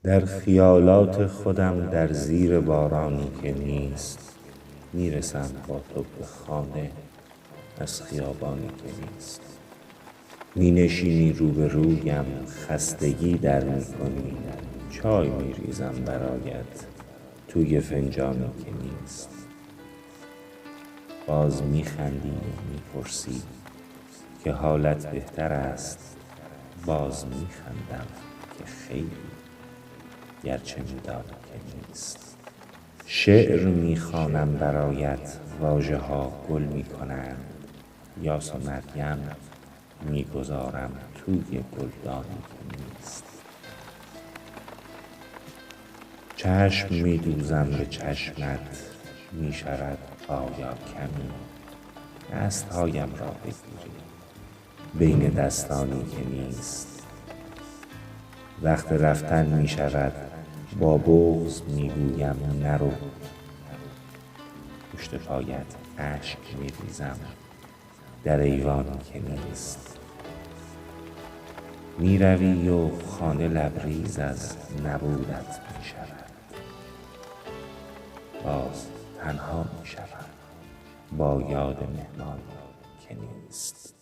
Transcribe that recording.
در خیالات خودم در زیر بارانی که نیست، میرسم با تو به خانه از خیابانی که نیست. می نشینی روبرویم، خستگی در می کنی، چای می ریزم برایت توی فنجانی که نیست. باز می خندی و می پرسی که حالت بهتر است. باز می خندم که خیلی، گرچه می دانی که نیست. شعر می خوانم برایت، واژه ها گل می کنند. یاس و مریم می گذارم توی گلدانی که نیست. چشم می دوزم به چشمت، می شود آیا کمی دستهایم را بگیری بین دستانی که نیست. وقت رفتن می شود، با بغض می گویم نرو. پشت پایت اشک می ریزم در ایوانی که نیست. می روی و خانه لبریز از نبودت می شود. باز تنها می شوم با یاد مهمانی که نیست.